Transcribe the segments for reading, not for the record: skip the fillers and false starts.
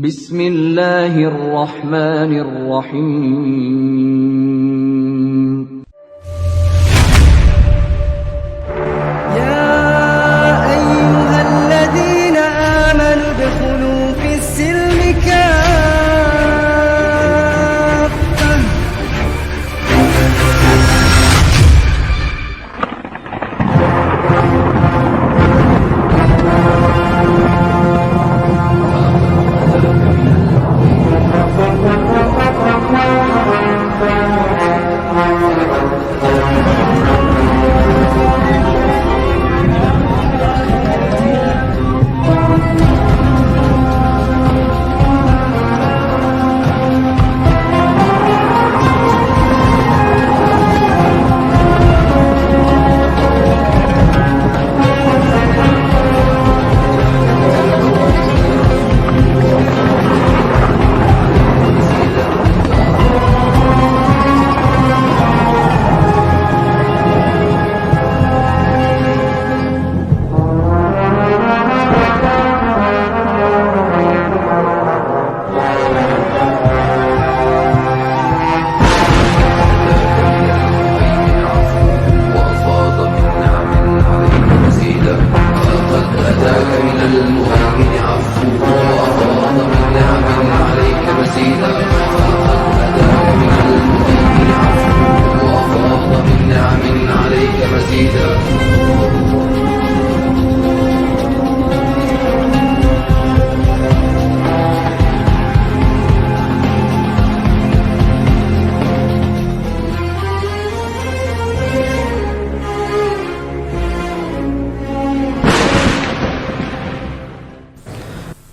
Bismillahirrahmanirrahim. Ya ayyuhalladzina amanu udkhulu fis-silmi kaffah.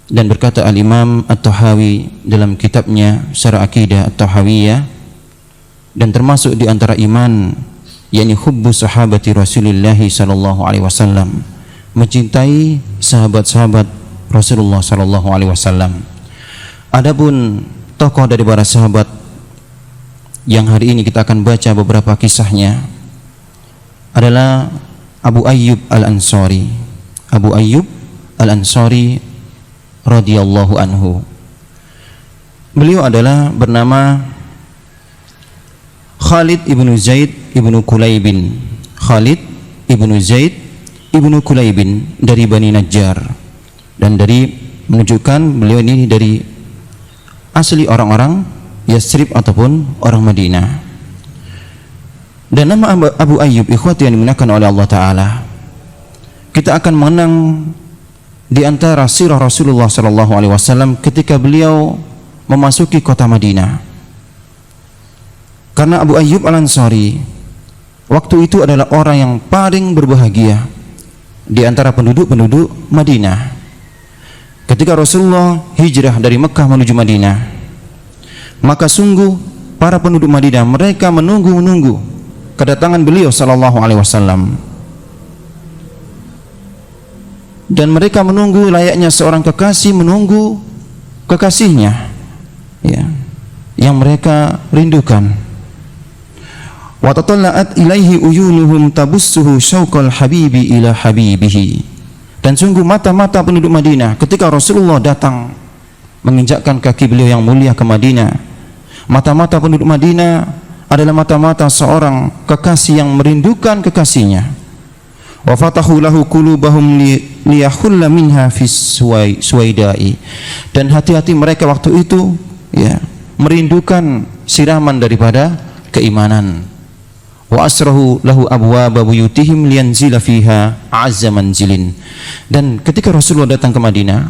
Dan berkata Al-Imam At-Tahawi dalam kitabnya Syarah Aqidah At-Tahawiyah, dan termasuk di antara iman yakni hubbu sahabati Rasulullah sallallahu alaihi wasallam, mencintai sahabat-sahabat Rasulullah sallallahu alaihi wasallam. Adapun tokoh dari para sahabat yang hari ini kita akan baca beberapa kisahnya adalah Abu Ayyub Al-Ansari. Abu Ayyub Al-Ansari radhiyallahu anhu. Beliau adalah bernama Khalid ibnu Zaid ibnu Kulaibin. Khalid ibnu Zaid ibnu Kulaibin dari Bani Najjar, dan dari menunjukkan beliau ini dari asli orang-orang Yasrib ataupun orang Madinah. Dan nama Abu Ayyub, ikhwati yang dimuliakan oleh Allah Ta'ala, kita akan mengenang di antara sirah Rasulullah sallallahu alaihi wasallam ketika beliau memasuki kota Madinah. Karena Abu Ayyub Al-Ansari waktu itu adalah orang yang paling berbahagia di antara penduduk-penduduk Madinah. Ketika Rasulullah hijrah dari Mekah menuju Madinah, maka sungguh para penduduk Madinah mereka menunggu-nunggu kedatangan beliau sallallahu alaihi wasallam. Dan mereka menunggu layaknya seorang kekasih menunggu kekasihnya, ya, yang mereka rindukan. Wa tatalla'at ilaihi uyunuhum tabussuhu syauqal habibi ila habibihi. Dan sungguh mata-mata penduduk Madinah ketika Rasulullah datang menginjakkan kaki beliau yang mulia ke Madinah, mata-mata penduduk Madinah adalah mata-mata seorang kekasih yang merindukan kekasihnya. Wa fatahu lahu qulubahum liyahulla minha fis suwaidai. Dan hati-hati mereka waktu itu, ya, merindukan siraman daripada keimanan. Wa asrahu lahu abwaaba buyutihim liyanzila fiha azza manzilin. Dan ketika Rasulullah datang ke Madinah,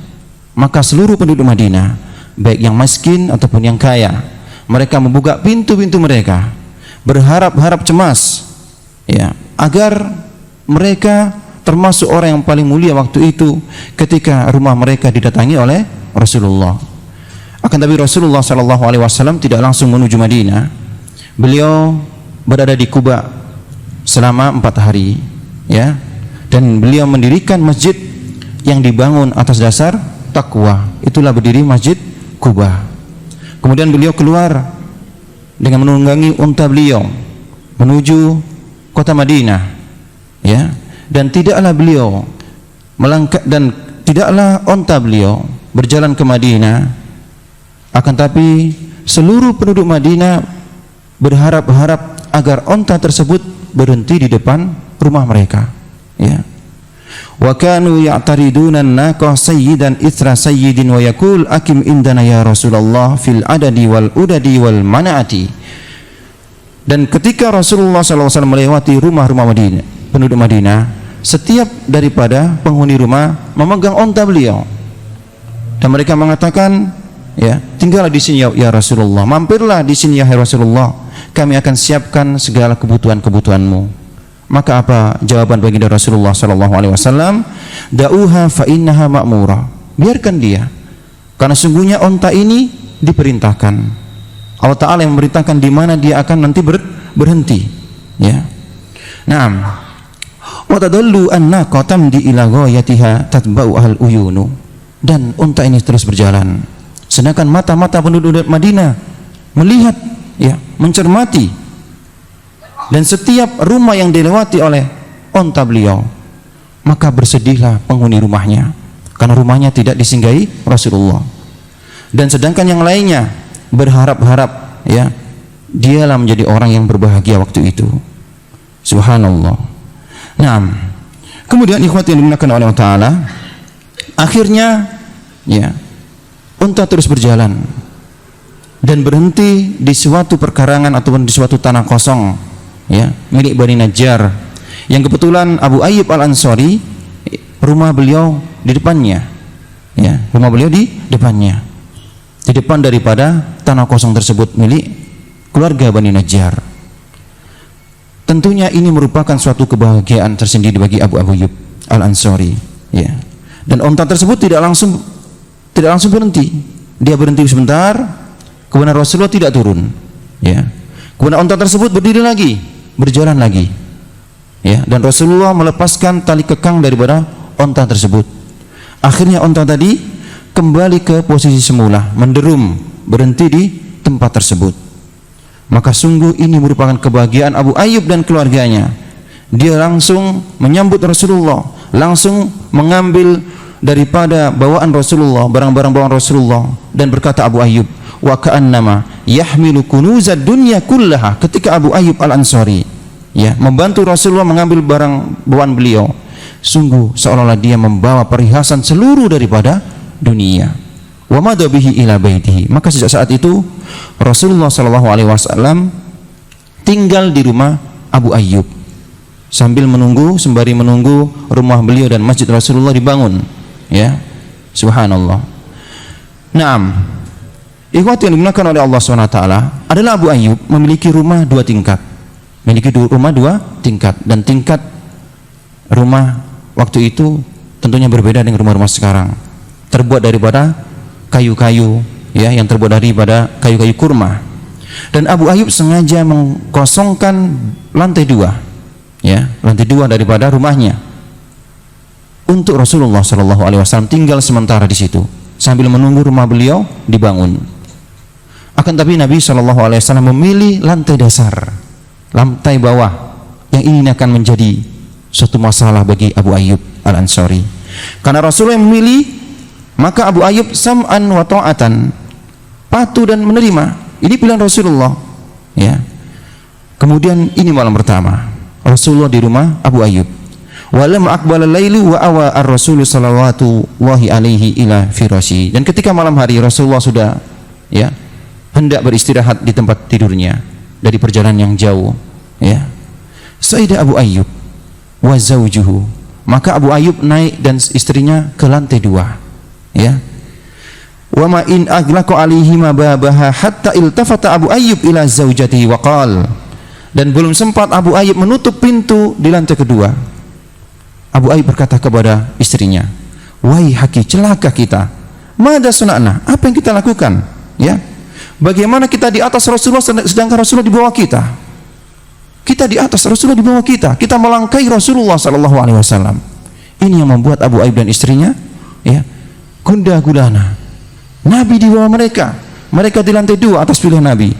maka seluruh penduduk Madinah, baik yang miskin ataupun yang kaya, mereka membuka pintu-pintu mereka, berharap-harap cemas, ya, agar mereka termasuk orang yang paling mulia waktu itu ketika rumah mereka didatangi oleh Rasulullah. Akan tapi Rasulullah sallallahu alaihi wasallam tidak langsung menuju Madinah. Beliau berada di Quba selama 4 hari, ya, dan beliau mendirikan masjid yang dibangun atas dasar takwa. Itulah berdiri Masjid Quba. Kemudian beliau keluar dengan menunggangi unta beliau menuju kota Madinah, ya, dan tidaklah beliau melangkah dan tidaklah unta beliau berjalan ke Madinah Akan tapi seluruh penduduk Madinah berharap-harap agar onta tersebut berhenti di depan rumah mereka. Ya. Wa kanu ya'tariduna an-naqah sayyidan ithra sayyidin wa yaqul akim indana ya Rasulullah fil adadi wal udadi wal mana'ati. Dan ketika Rasulullah SAW melewati rumah-rumah Madinah, penduduk Madinah, setiap daripada penghuni rumah memegang onta beliau dan mereka mengatakan, ya, tinggallah di sini ya Rasulullah, mampirlah di sini ya Rasulullah, kami akan siapkan segala kebutuhan-kebutuhanmu. Maka apa jawaban baginda Rasulullah SAW? Da'uha fa innaha ma'mura, biarkan dia, karena sungguhnya onta ini diperintahkan. Allah Ta'ala yang memerintahkan di mana dia akan nanti berhenti. Ya. Naam. Wa tadallu annaqa tamdi ila ghayatiha tatba'u ahal uyunu. Dan unta ini terus berjalan. Sedangkan mata-mata penduduk Madinah melihat, ya, mencermati. Dan setiap rumah yang dilewati oleh unta beliau, maka bersedihlah penghuni rumahnya karena rumahnya tidak disinggahi Rasulullah. Dan sedangkan yang lainnya berharap-harap, ya, dialah menjadi orang yang berbahagia waktu itu. Subhanallah. Naam. Kemudian ikhwati yang dimuliakan oleh Allah Ta'ala, akhirnya, ya, unta terus berjalan dan berhenti di suatu perkarangan ataupun di suatu tanah kosong, ya, milik Bani Najjar, yang kebetulan Abu Ayyub Al-Ansari, rumah beliau di depannya, ya, rumah beliau di depannya, di depan daripada tanah kosong tersebut milik keluarga Bani Najjar. Tentunya ini merupakan suatu kebahagiaan tersendiri bagi Abu Ayyub Al-Ansari, ya. Dan unta tersebut tidak langsung berhenti. Dia berhenti sebentar, kemudian Rasulullah tidak turun, ya. Kemudian unta tersebut berdiri lagi, berjalan lagi, ya. Dan Rasulullah melepaskan tali kekang daripada unta tersebut. Akhirnya unta tadi kembali ke posisi semula, menderum, berhenti di tempat tersebut. Maka sungguh ini merupakan kebahagiaan Abu Ayyub dan keluarganya. Dia langsung menyambut Rasulullah, langsung mengambil daripada bawaan Rasulullah, barang-barang bawaan Rasulullah, dan berkata Abu Ayyub, wa ka'annama yahmilu kunuzad dunya kullaha. Ketika Abu Ayyub Al-Ansari, ya, membantu Rasulullah mengambil barang bawaan beliau, sungguh seolah-olah dia membawa perhiasan seluruh daripada dunia. Wa madha bihi ila baitihi. Maka sejak saat itu Rasulullah SAW tinggal di rumah Abu Ayyub sembari menunggu rumah beliau dan masjid Rasulullah dibangun, ya. Subhanallah. Naam. Ikhwati yang dimuliakan oleh Allah SWT, adalah Abu Ayyub memiliki rumah dua tingkat. Dan tingkat rumah waktu itu tentunya berbeda dengan rumah-rumah sekarang. Terbuat daripada kayu-kayu, ya, yang terbuat daripada kayu-kayu kurma. Dan Abu Ayyub sengaja mengkosongkan lantai dua, ya, lantai dua daripada rumahnya untuk Rasulullah SAW tinggal sementara di situ sambil menunggu rumah beliau dibangun. Akan tapi Nabi SAW memilih lantai dasar, lantai bawah, yang ini akan menjadi suatu masalah bagi Abu Ayyub Al-Ansari. Karena Rasulullah yang memilih, maka Abu Ayyub sam'an wa ta'atan, patuh dan menerima. Ini pilihan Rasulullah, ya. Kemudian ini malam pertama Rasulullah di rumah Abu Ayyub. Walam aqbala lailu wa awa ar-rasul sallallahu alaihi ila firasyi. Dan ketika malam hari Rasulullah sudah, ya, hendak beristirahat di tempat tidurnya dari perjalanan yang jauh, ya. Saida Abu Ayyub wa zawjuhu. Maka Abu Ayyub naik dan istrinya ke lantai dua, ya. Wa ma in aglaqa alaihi ma babaha hatta iltafata Abu Ayyub ila zaujatihi wa qala. Dan belum sempat Abu Ayyub menutup pintu di lantai kedua, Abu Ayyub berkata kepada istrinya, "Wahai haki, celaka kita. Mada sunana? Apa yang kita lakukan? Ya. Bagaimana kita di atas Rasulullah sedangkan Rasulullah di bawah kita? Kita di atas, Rasulullah di bawah kita. Kita melangkai Rasulullah sallallahu alaihi wasallam." Ini yang membuat Abu Ayyub dan istrinya, ya, gundah gulana. Nabi di bawah mereka, mereka di lantai dua atas pilihan Nabi.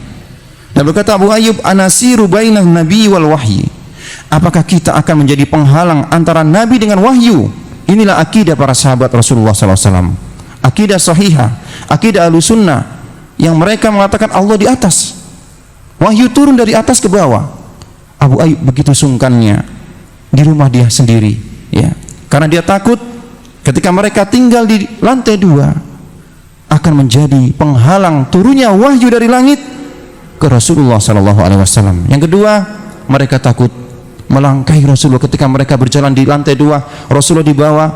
Dan berkata Abu Ayyub, "Anasiru bainan nabi wal wahyi." Apakah kita akan menjadi penghalang antara Nabi dengan wahyu? Inilah akidah para sahabat Rasulullah SAW. Akidah sahihah, akidah ahlu sunnah, yang mereka mengatakan Allah di atas. Wahyu turun dari atas ke bawah. Abu Ayyub begitu sungkannya di rumah dia sendiri, ya. Karena dia takut ketika mereka tinggal di lantai 2 akan menjadi penghalang turunnya wahyu dari langit ke Rasulullah SAW. Yang kedua, mereka takut melangkahi Rasulullah ketika mereka berjalan di lantai 2, Rasulullah di bawah.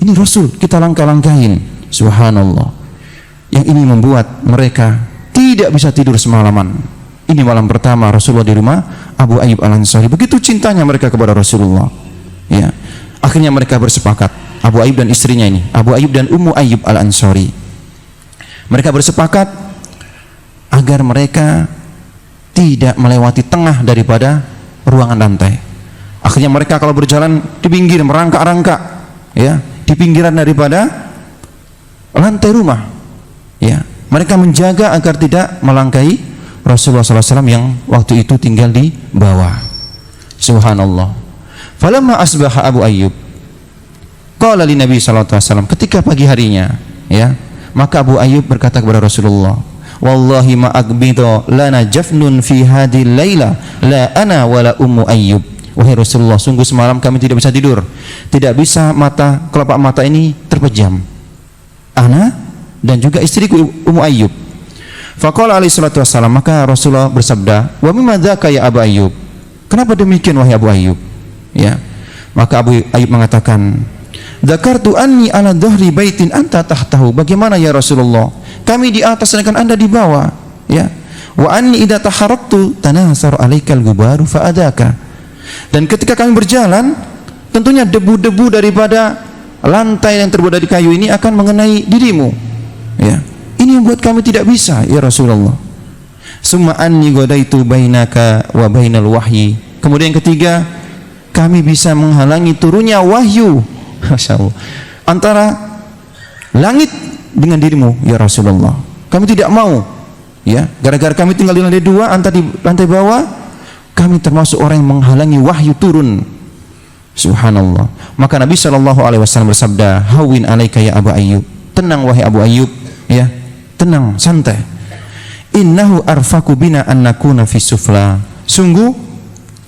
Ini Rasul, kita langkah-langkahin. Subhanallah. Yang ini membuat mereka tidak bisa tidur semalaman. Ini malam pertama Rasulullah di rumah Abu Ayyub Al-Ansari. Begitu cintanya mereka kepada Rasulullah, ya. Akhirnya mereka bersepakat, Abu Ayyub dan istrinya ini, Abu Ayyub dan Ummu Ayyub Al-Ansari. Mereka bersepakat agar mereka tidak melewati tengah daripada ruangan lantai. Akhirnya mereka kalau berjalan di pinggir, merangkak-rangkak, ya, di pinggiran daripada lantai rumah, ya. Mereka menjaga agar tidak melangkahi Rasulullah SAW yang waktu itu tinggal di bawah. Subhanallah. Falamma asbaha Abu Ayyub qala li Nabi SAW, ketika pagi harinya, ya, maka Abu Ayyub berkata kepada Rasulullah, wallahi ma aqbidu lana jafnun fi hadhihi laila la ana wala Ummu Ayyub. Wahai Rasulullah, sungguh semalam kami tidak bisa tidur, tidak bisa kelopak mata ini terpejam, ana dan juga istriku Ummu Ayyub. Faqala alaihi salatu wassalam, maka Rasulullah bersabda, wa mimma dzaka ya Abu Ayyub, kenapa demikian wahai Abu Ayyub, ya. Maka Abu Ayyub mengatakan, dzakartu anni ala dhahri baitin anta tahtahu. Bagaimana ya Rasulullah, kami di atas sedangkan Anda di bawah, ya. Wa anni idza taharraktu tanasar alaikal gubaru fa adaka. Dan ketika kami berjalan, tentunya debu-debu daripada lantai yang terbuat dari kayu ini akan mengenai dirimu, ya. Ini yang buat kami tidak bisa ya Rasulullah. Summa anni ghadaitu bainaka wa bainal wahyi. Kemudian yang ketiga, kami bisa menghalangi turunnya wahyu, Masya Allah, antara langit dengan dirimu ya Rasulullah. Kami tidak mau, ya, gara-gara kami tinggal di lantai 2, anta di lantai bawah, kami termasuk orang yang menghalangi wahyu turun. Subhanallah. Maka Nabi SAW bersabda, hawin alaika ya Abu Ayyub, tenang wahai Abu Ayyub, ya, tenang, santai. Innahu arfaku bina an nakuna fi sufla. Sungguh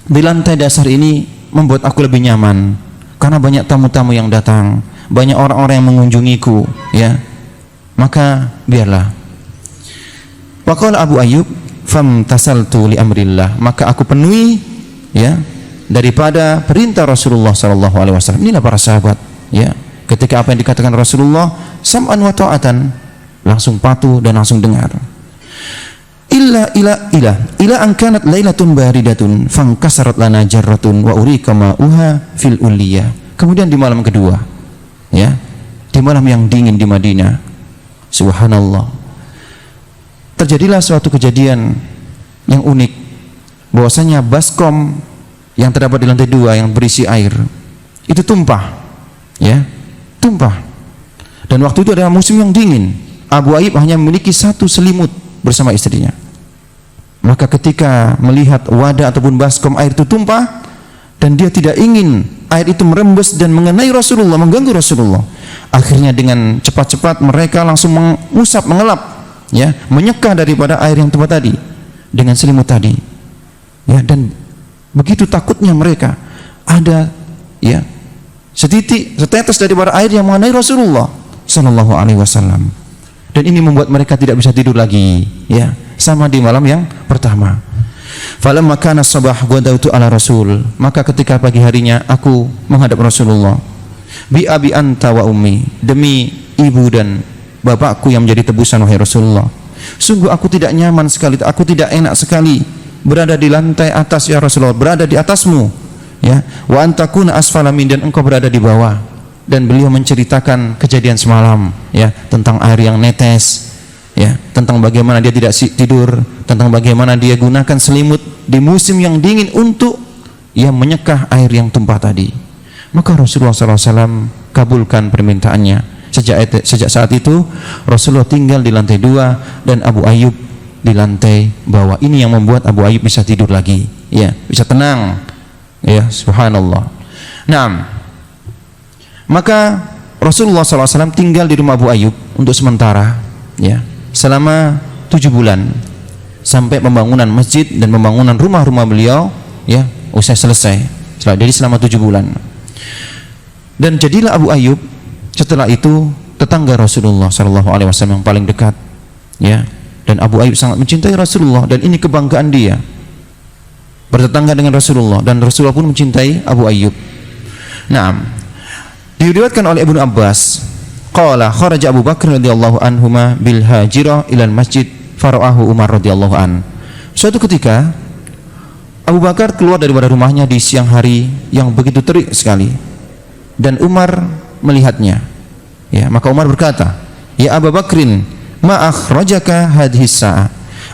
di lantai dasar ini membuat aku lebih nyaman karena banyak tamu-tamu yang datang, banyak orang-orang yang mengunjungiku, ya. Maka biarlah. Waqala Abu Ayyub famtasaltu li amrillah, maka aku penuhi, ya, daripada perintah Rasulullah SAW. Inilah para sahabat, ya. Ketika apa yang dikatakan Rasulullah, sam'an wa ta'atan, langsung patuh dan langsung dengar. Ila an kanat lailatun baridatun fangkasarat lana jarratun wa urika ma'uha fil uliyah. Kemudian di malam kedua, ya, di malam yang dingin di Madinah, subhanallah, terjadilah suatu kejadian yang unik, bahwasanya baskom yang terdapat di lantai 2 yang berisi air itu tumpah, ya, tumpah. Dan waktu itu adalah musim yang dingin. Abu Ayyub hanya memiliki satu selimut bersama istrinya. Maka ketika melihat wadah ataupun baskom air itu tumpah, dan dia tidak ingin air itu merembes dan mengenai Rasulullah, mengganggu Rasulullah, akhirnya dengan cepat-cepat mereka langsung mengusap, mengelap, ya, menyeka daripada air yang tumpah tadi dengan selimut tadi, ya. Dan begitu takutnya mereka ada, ya, setetes daripada air yang mengenai Rasulullah sallallahu alaihi wasallam. Dan ini membuat mereka tidak bisa tidur lagi, ya, sama di malam yang pertama. Falamma kana sabah ghadawtu ala Rasul, maka ketika pagi harinya aku menghadap Rasulullah. Bi abi anta wa ummi, demi ibu dan bapakku yang menjadi tebusan wahai Rasulullah. Sungguh aku tidak nyaman sekali, aku tidak enak sekali berada di lantai atas ya Rasulullah, berada di atasmu, ya. Wa antakuna asfala min, dan engkau berada di bawah. Dan beliau menceritakan kejadian semalam, ya, tentang air yang netes, ya, tentang bagaimana dia tidak tidur, tentang bagaimana dia gunakan selimut di musim yang dingin untuk, ya, menyekah air yang tumpah tadi. Maka Rasulullah SAW kabulkan permintaannya. Sejak saat itu Rasulullah tinggal di lantai 2 dan Abu Ayyub di lantai bawah. Ini yang membuat Abu Ayyub bisa tidur lagi, ya, bisa tenang, ya, subhanallah. Naam. Maka Rasulullah SAW tinggal di rumah Abu Ayyub untuk sementara, ya, selama 7 bulan sampai pembangunan masjid dan pembangunan rumah-rumah beliau ya usai selesai. Jadi selama 7 bulan. Dan jadilah Abu Ayyub setelah itu tetangga Rasulullah sallallahu alaihi wasallam yang paling dekat. Ya. Dan Abu Ayyub sangat mencintai Rasulullah dan ini kebanggaan dia. Bertetangga dengan Rasulullah dan Rasulullah pun mencintai Abu Ayyub. Naam. Diriwayatkan oleh Ibnu Abbas, qala kharaja Abu Bakar radhiyallahu anhuma bil hajira ila masjid fara'ahu Umar radhiyallahu an. Suatu ketika Abu Bakar keluar daripada rumahnya di siang hari yang begitu terik sekali dan Umar melihatnya. Ya, maka Umar berkata, "Ya Abu Bakrin, ma akhrajaka hadhihi sa'ah?"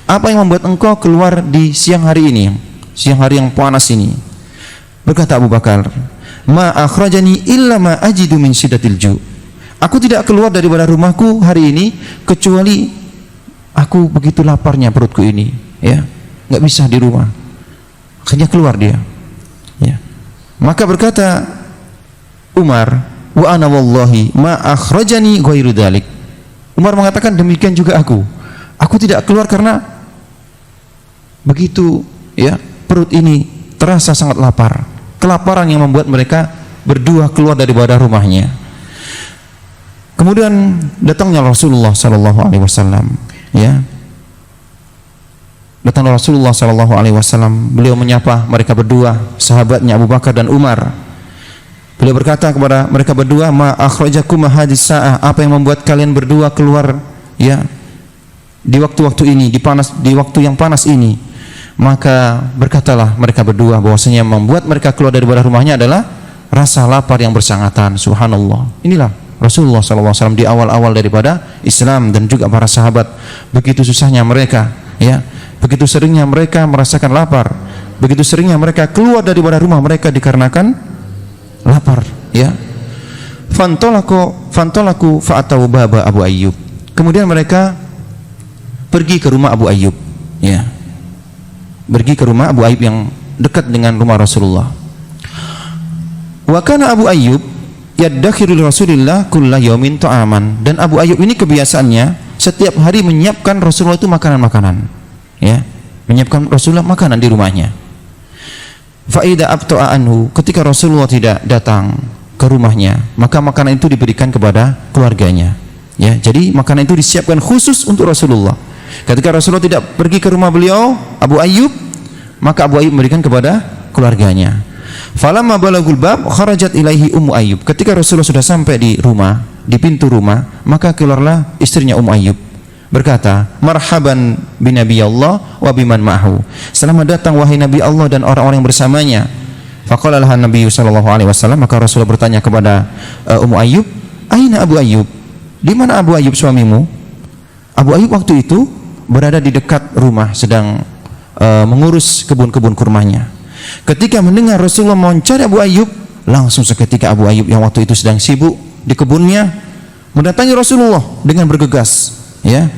Apa yang membuat engkau keluar di siang hari ini? Siang hari yang panas ini. Berkata Abu Bakar, "Ma akhrajani illa ma ajidu min syiddatil ju'." Aku tidak keluar daripada rumahku hari ini kecuali aku begitu laparnya perutku ini, ya. Enggak bisa di rumah. Akhirnya keluar dia. Ya. Maka berkata Umar, "Wa ana wallahi ma akhrajani ghairu dzalik." Umar mengatakan demikian juga aku. Aku tidak keluar karena begitu ya, perut ini terasa sangat lapar. Kelaparan yang membuat mereka berdua keluar daripada rumahnya. Kemudian datangnya Rasulullah sallallahu alaihi wasallam, ya. Datang Rasulullah sallallahu alaihi wasallam, beliau menyapa mereka berdua, sahabatnya Abu Bakar dan Umar. Beliau berkata kepada mereka berdua, "Ma akhrajakum hadhihi sa'ah?" Apa yang membuat kalian berdua keluar ya di waktu-waktu ini, di waktu yang panas ini? Maka berkatalah mereka berdua bahwasanya membuat mereka keluar daripada rumahnya adalah rasa lapar yang bersangatan. Subhanallah. Inilah Rasulullah SAW di awal-awal daripada Islam dan juga para sahabat. Begitu susahnya mereka, ya. Begitu seringnya mereka merasakan lapar. Begitu seringnya mereka keluar daripada rumah mereka dikarenakan lapar, ya. Fantolaku fa'atau baba Abu Ayyub. Kemudian mereka pergi ke rumah Abu Ayyub, ya. Pergi ke rumah Abu Ayyub yang dekat dengan rumah Rasulullah. Wa kana Abu Ayyub yaddakhiru li Rasulillah kulla yaumin ta'aman. Dan Abu Ayyub ini kebiasaannya setiap hari menyiapkan Rasulullah itu makanan-makanan, ya. Menyiapkan Rasulullah makanan di rumahnya. Fa idza abta'a anhu, ketika Rasulullah tidak datang ke rumahnya, maka makanan itu diberikan kepada keluarganya, ya. Jadi makanan itu disiapkan khusus untuk Rasulullah. Ketika Rasulullah tidak pergi ke rumah beliau Abu Ayyub, maka Abu Ayyub memberikan kepada keluarganya. Falamma balagul bab kharajat ilaihi Ummu Ayyub. Ketika Rasulullah sudah sampai di rumah, di pintu rumah, maka keluarlah istrinya Ummu Ayyub berkata, "Marhaban bin Nabi Allah wa biman ma'hu." Selamat datang wahai Nabi Allah dan orang-orang yang bersamanya. Faqala lahan Nabi sallallahu alaihi wasallam, maka Rasulullah bertanya kepada Ummu Ayyub, "Aina Abu Ayyub?" Di mana Abu Ayyub suamimu? Abu Ayyub waktu itu berada di dekat rumah sedang mengurus kebun-kebun kurmanya. Ketika mendengar Rasulullah mencari Abu Ayyub, langsung seketika Abu Ayyub yang waktu itu sedang sibuk di kebunnya mendatangi Rasulullah dengan bergegas, ya.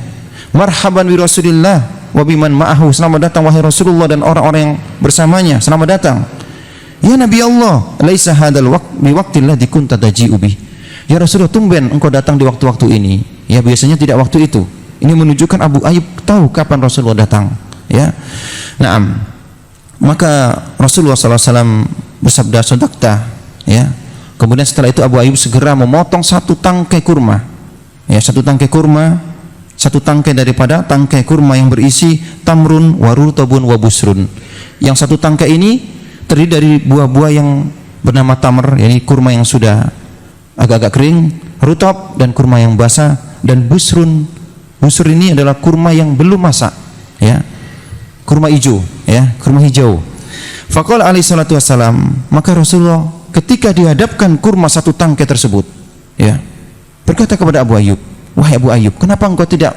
Marhaban bi Rasulillah wa biman ma'ahu. Selamat datang wahai Rasulullah dan orang-orang yang bersamanya. Selamat datang. Ya Nabi Allah, laisa hadzal bi waqtil ladzi kunta taji'u bih. Ya Rasulullah, tumben engkau datang di waktu-waktu ini. Ya, biasanya tidak waktu itu. Ini menunjukkan Abu Ayyub tahu kapan Rasulullah datang, ya. Naam. Maka Rasulullah SAW bersabda, "Sadaqta," ya. Kemudian setelah itu Abu Ayyub segera memotong satu tangkai kurma, ya, satu tangkai kurma, satu tangkai daripada tangkai kurma yang berisi tamrun warutobun wabusrun. Yang satu tangkai ini terdiri dari buah-buah yang bernama tamr, yakni kurma yang sudah agak-agak kering, rutob dan kurma yang basah, dan busrun. Busur ini adalah kurma yang belum masak, ya, kurma hijau, ya, kurma hijau. Faqala alaihi salatu wassalam, maka Rasulullah ketika dihadapkan kurma satu tangkai tersebut, ya, berkata kepada Abu Ayyub, "Wahai Abu Ayyub, kenapa engkau tidak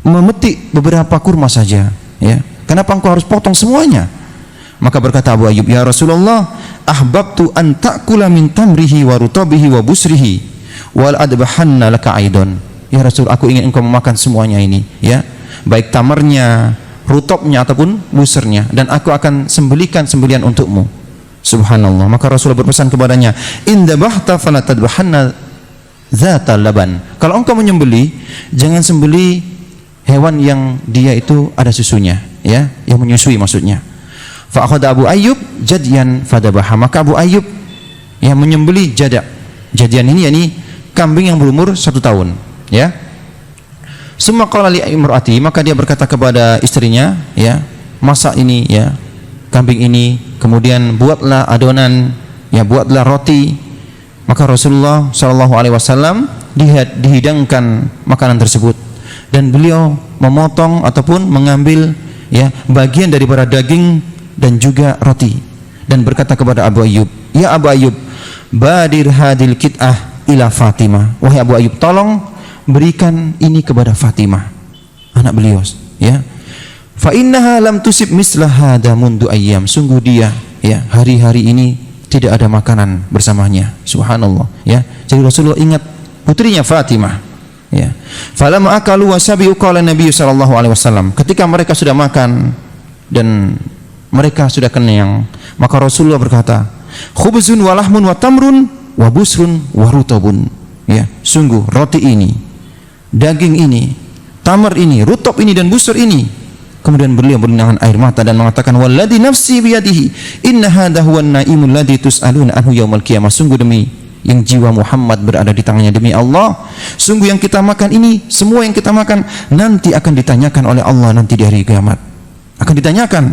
memetik beberapa kurma saja, ya? Kenapa engkau harus potong semuanya?" Maka berkata Abu Ayyub, "Ya Rasulullah, ahbabtu an ta'kula min tamrihi wa rutabihi wa busrihi wal adbahanna laka aidon." Ya Rasul, aku ingin engkau memakan semuanya ini, ya, baik tamarnya, rutobnya ataupun busernya, dan aku akan sembelikan sembelian untukmu. Subhanallah. Maka Rasulullah berpesan kepadanya, "Indabahta fala tadbahanna zatal laban." Kalau engkau menyembeli, jangan sembeli hewan yang dia itu ada susunya, ya, yang menyusui maksudnya. Fa akhadha Abu Ayyub jadyan fadabaha, maka Abu Ayyub yang menyembelih jadak. Jadian ini yakni kambing yang berumur 1 tahun, ya. Summa qala li imraati, maka dia berkata kepada istrinya, ya, masak ini, ya, kambing ini, kemudian buatlah adonan, ya, buatlah roti. Maka Rasulullah sallallahu alaihi wasallam dihidangkan makanan tersebut dan beliau memotong ataupun mengambil, ya, bagian daripada daging dan juga roti dan berkata kepada Abu Ayyub, ya Abu Ayyub, badir hadil kit'ah ila Fatimah, wahai Abu Ayyub, tolong berikan ini kepada Fatimah, anak beliau, ya. Fa innaha lam tusib mislah hada mundu ayyam, sungguh dia, ya, hari-hari ini tidak ada makanan bersamanya. Subhanallah, ya. Jadi Rasulullah ingat putrinya Fatimah, ya. Falamma akalu wa sabiu qala Nabi sallallahu alaihi wasallam, ketika mereka sudah makan dan mereka sudah kenyang, maka Rasulullah berkata, khubzun wa lahmun wa tamrun wa busrun wa rutabun, ya, sungguh roti ini, daging ini, tamar ini, rutab ini dan busur ini. Kemudian beliau berlinangan air mata dan mengatakan, walladzi nafsi biyadihi inna hadha huwan naimul ladzi tus'aluna anhu yaumil qiyamah, sungguh demi yang jiwa Muhammad berada di tangannya, demi Allah, sungguh yang kita makan ini, semua yang kita makan nanti akan ditanyakan oleh Allah nanti di hari kiamat. Akan ditanyakan,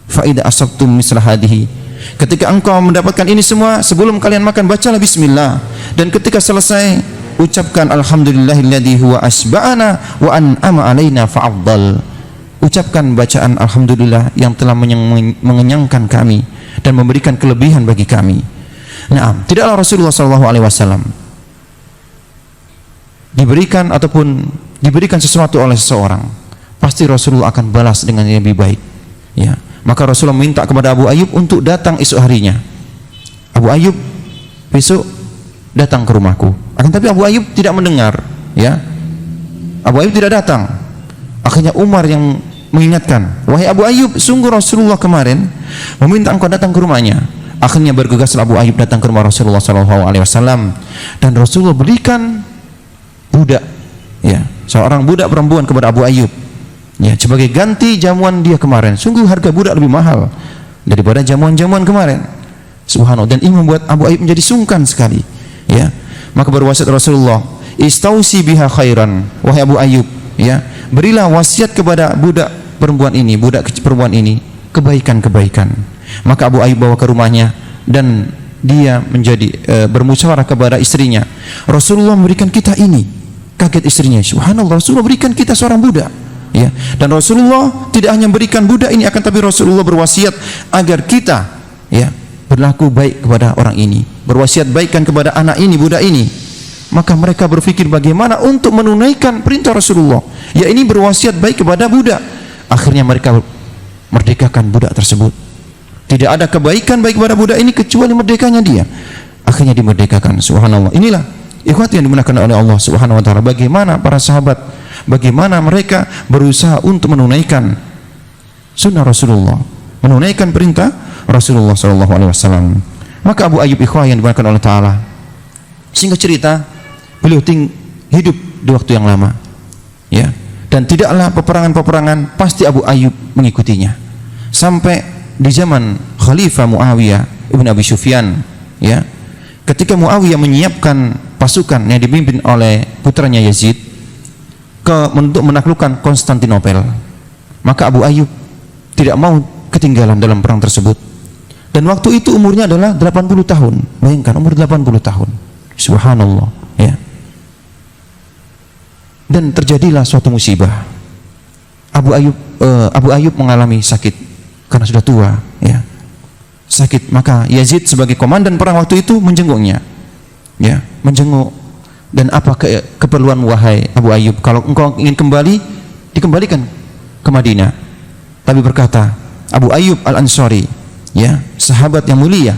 fa idza asabtum misla hadhihi, ketika engkau mendapatkan ini semua, sebelum kalian makan bacalah bismillah, dan ketika selesai ucapkan alhamdulillahilladzi huwa asba'ana wa an'ama alaina fa'afdal, ucapkan bacaan alhamdulillah yang telah mengenyangkan kami dan memberikan kelebihan bagi kami. Nah, tidaklah Rasulullah SAW diberikan sesuatu oleh seseorang, pasti Rasulullah akan balas dengan yang lebih baik, ya. Maka Rasulullah minta kepada Abu Ayyub untuk datang esok harinya. Abu Ayyub, besok datang ke rumahku. Akan tapi Abu Ayyub tidak mendengar, ya. Abu Ayyub tidak datang. Akhirnya Umar yang mengingatkan, wahai Abu Ayyub, sungguh Rasulullah kemarin meminta engkau datang ke rumahnya. Akhirnya bergegaslah Abu Ayyub datang ke rumah Rasulullah SAW, dan Rasulullah berikan budak, ya, seorang budak perempuan kepada Abu Ayyub, ya, sebagai ganti jamuan dia kemarin. Sungguh harga budak lebih mahal daripada jamuan-jamuan kemarin. Subhanallah. Dan ini membuat Abu Ayyub menjadi sungkan sekali, ya. Maka berwasiat Rasulullah, istausi biha khairan, wahai Abu Ayyub, ya, berilah wasiat kepada budak perempuan ini kebaikan-kebaikan. Maka Abu Ayyub bawa ke rumahnya dan dia menjadi bermusyawarah kepada istrinya. Rasulullah memberikan kita ini. Kaget istrinya, subhanallah, Rasulullah berikan kita seorang budak, ya. Dan Rasulullah tidak hanya berikan budak ini, akan tapi Rasulullah berwasiat agar kita, ya, berlaku baik kepada orang ini, berwasiat baikkan kepada anak ini, budak ini. Maka mereka berpikir bagaimana untuk menunaikan perintah Rasulullah, ya, ini berwasiat baik kepada budak. Akhirnya mereka merdekakan budak tersebut. Tidak ada kebaikan baik kepada budak ini kecuali merdekanya dia. Akhirnya dimerdekakan. Subhanallah. Inilah ikhwati yang dimuliakan oleh Allah Subhanahu wa taala, bagaimana para sahabat, bagaimana mereka berusaha untuk menunaikan sunnah Rasulullah, menunaikan perintah Rasulullah sallallahu alaihi wasallam. Maka Abu Ayyub, ikhwah yang dimuliakan oleh taala, singkat cerita, beliau hidup di waktu yang lama, ya, dan tidaklah peperangan-peperangan pasti Abu Ayyub mengikutinya sampai di zaman Khalifah Muawiyah ibn Abi Sufyan, ya, ketika Muawiyah menyiapkan pasukan yang dipimpin oleh putranya Yazid untuk menaklukkan Konstantinopel, maka Abu Ayyub tidak mau ketinggalan dalam perang tersebut. Dan waktu itu umurnya adalah 80 tahun. Bayangkan umur 80 tahun. Subhanallah, ya. Dan terjadilah suatu musibah. Abu Ayyub mengalami sakit karena sudah tua, ya, sakit. Maka Yazid sebagai komandan perang waktu itu menjenguknya, ya, menjenguk. Dan apa keperluan wahai Abu Ayyub? Kalau engkau ingin kembali, dikembalikan ke Madinah. Tapi berkata Abu Ayyub Al-Ansari, ya, sahabat yang mulia,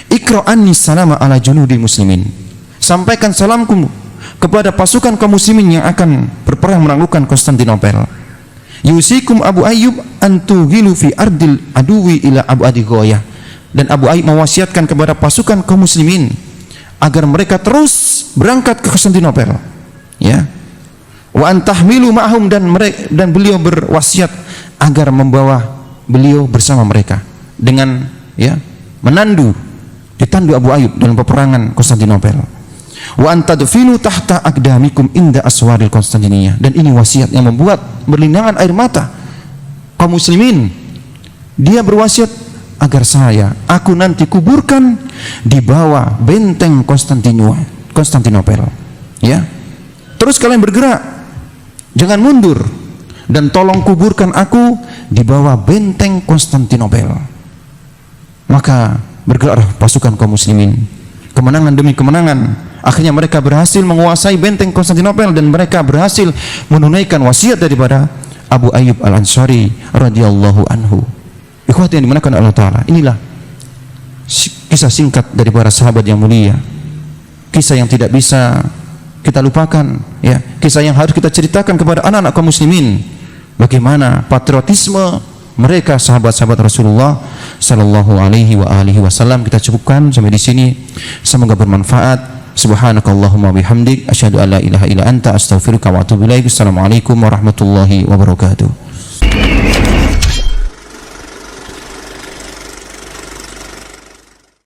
ikra anni salama ala junudi muslimin, sampaikan salamku kepada pasukan kaum muslimin yang akan berperang menaklukkan Konstantinopel. Yusikum Abu Ayyub antuhilu fi ardil aduwi ila Abu Adi Goyah. Dan Abu Ayyub mewasiatkan kepada pasukan kaum muslimin agar mereka terus berangkat ke Konstantinopel, ya, Wa antahmilu ma'hum, dan beliau berwasiat agar membawa beliau bersama mereka dengan ditandu Abu Ayyub dalam peperangan Konstantinopel. Wa antadfinu tahta aqdamikum inda aswaril Konstantiniyah, dan ini wasiat yang membuat berlinangan air mata kaum muslimin. Dia berwasiat agar aku nanti kuburkan di bawah benteng Konstantinopel. Ya. Terus kalian bergerak, jangan mundur, dan tolong kuburkan aku di bawah benteng Konstantinopel. Maka bergeraklah pasukan kaum muslimin, kemenangan demi kemenangan. Akhirnya mereka berhasil menguasai benteng Konstantinopel, dan mereka berhasil menunaikan wasiat daripada Abu Ayyub Al-Ansari radhiyallahu anhu. Ikhwati yang dimuliakan Allah Ta'ala, inilah kisah singkat dari para sahabat yang mulia, kisah yang tidak bisa kita lupakan, ya, kisah yang harus kita ceritakan kepada anak-anak kaum muslimin, bagaimana patriotisme mereka sahabat-sahabat Rasulullah sallallahu alaihi wasallam. Kita cukupkan sampai di sini, semoga bermanfaat. Subhanakallahumma bihamdik, asyhadu an la ilaha illa anta, astaghfiruka wa atubu ilaik. Assalamualaikum warahmatullahi wabarakatuh.